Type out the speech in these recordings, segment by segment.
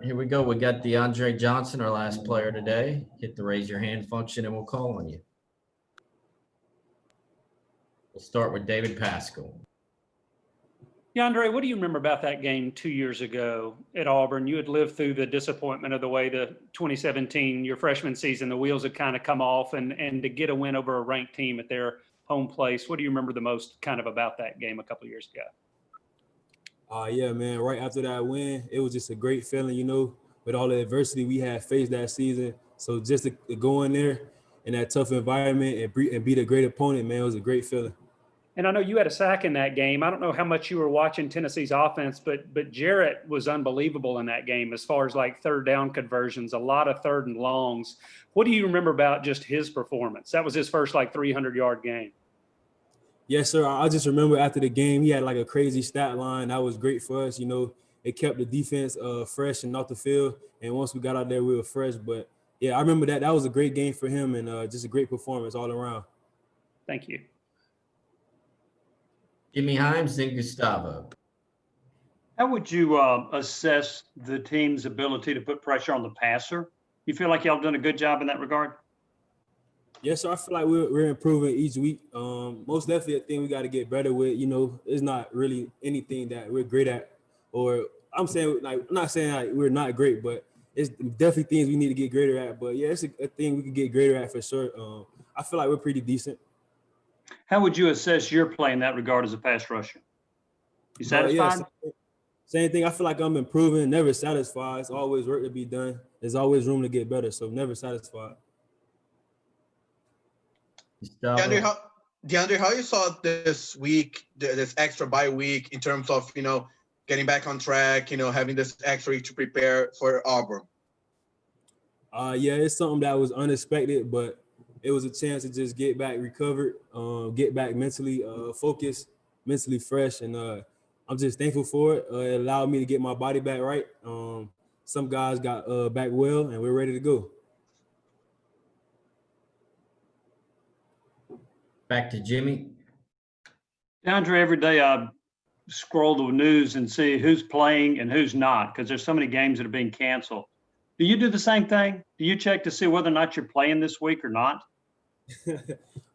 Here we go. We got DeAndre Johnson, our last player today. Hit the raise your hand function and we'll call on you. We'll start with David Pascal. DeAndre, what do you remember about that game 2 years ago at Auburn? You had lived through the disappointment of the way the 2017, your freshman season, the wheels had kind of come off, and to get a win over a ranked team at their home place. What do you remember the most kind of about that game a couple of years ago? Yeah, man, right after that win, it was just a great feeling, with all the adversity we had faced that season. So just to go in there in that tough environment and beat a great opponent, man, it was a great feeling. And I know you had a sack in that game. I don't know how much you were watching Tennessee's offense, but Jarrett was unbelievable in that game as far as like third down conversions, a lot of third and longs. What do you remember about just his performance? That was his first 300-yard game. Yes, sir. I just remember after the game, he had like a crazy stat line. That was great for us. It kept the defense fresh and off the field. And once we got out there, we were fresh. But, yeah, I remember that. That was a great game for him and just a great performance all around. Thank you. Jimmy Himes, then Gustavo. How would you assess the team's ability to put pressure on the passer? You feel like y'all done a good job in that regard? Yes, sir. I feel like we're improving each week. Most definitely a thing we got to get better with. It's not really anything that we're great at. Or I'm not saying we're not great, but it's definitely things we need to get greater at. But, yeah, it's a thing we can get greater at for sure. I feel like we're pretty decent. How would you assess your play in that regard as a pass rusher? You satisfied? Same thing. I feel like I'm improving, never satisfied. It's always work to be done. There's always room to get better, so never satisfied. DeAndre, how you saw this week, this extra bye week in terms of, getting back on track, having this extra week to prepare for Auburn? Yeah, it's something that was unexpected, but it was a chance to just get back recovered, get back mentally focused, mentally fresh, and I'm just thankful for it. It allowed me to get my body back right. Some guys got back well, and we're ready to go. Back to Jimmy. DeAndre, every day I scroll the news and see who's playing and who's not, because there's so many games that are being canceled. Do you do the same thing? Do you check to see whether or not you're playing this week or not?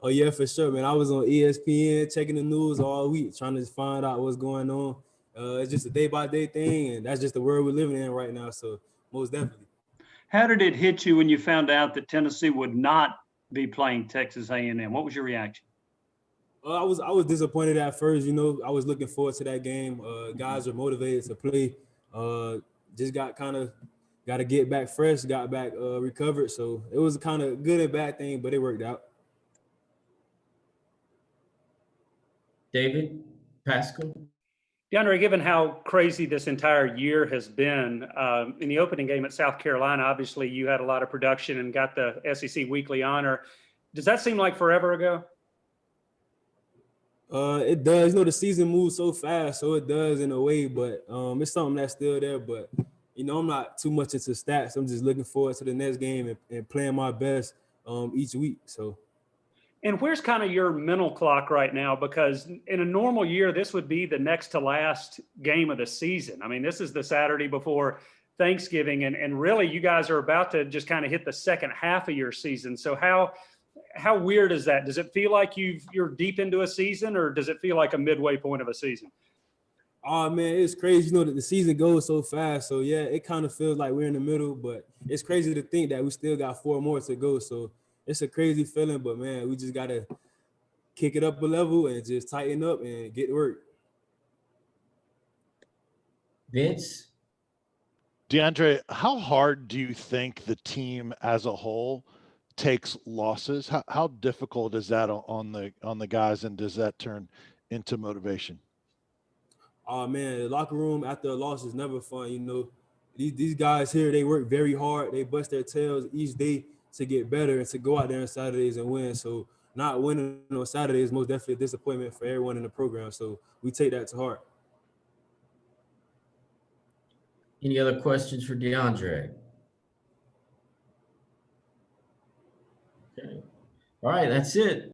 Oh, yeah, for sure, man. I was on ESPN checking the news all week, trying to find out what's going on. It's just a day-by-day thing, and that's just the world we're living in right now, so most definitely. How did it hit you when you found out that Tennessee would not be playing Texas A&M? What was your reaction? I was disappointed at first. I was looking forward to that game. Guys are motivated to play. Just got to get back fresh, got back recovered. So it was kind of good and bad thing, but it worked out. David Pascal. DeAndre, given how crazy this entire year has been, in the opening game at South Carolina, obviously you had a lot of production and got the SEC Weekly honor. Does that seem like forever ago? It does. The season moves so fast, so it does in a way, but it's something that's still there. But, I'm not too much into stats. I'm just looking forward to the next game and playing my best each week. So. And where's kind of your mental clock right now? Because in a normal year, this would be the next to last game of the season. I mean, this is the Saturday before Thanksgiving, and really you guys are about to just kind of hit the second half of your season. So how weird is that? Does it feel like you're deep into a season, or does it feel like a midway point of a season? Oh, man, it's crazy. That the season goes so fast. So, yeah, it kind of feels like we're in the middle, but it's crazy to think that we still got 4 more to go. So it's a crazy feeling, but, man, we just got to kick it up a level and just tighten up and get to work. Vince? DeAndre, how hard do you think the team as a whole takes losses? How difficult is that on the guys, and does that turn into motivation? Oh, man, the locker room after a loss is never fun. These guys here, they work very hard. They bust their tails each day to get better and to go out there on Saturdays and win. So not winning on Saturday is most definitely a disappointment for everyone in the program. So we take that to heart. Any other questions for DeAndre? Okay. All right, that's it.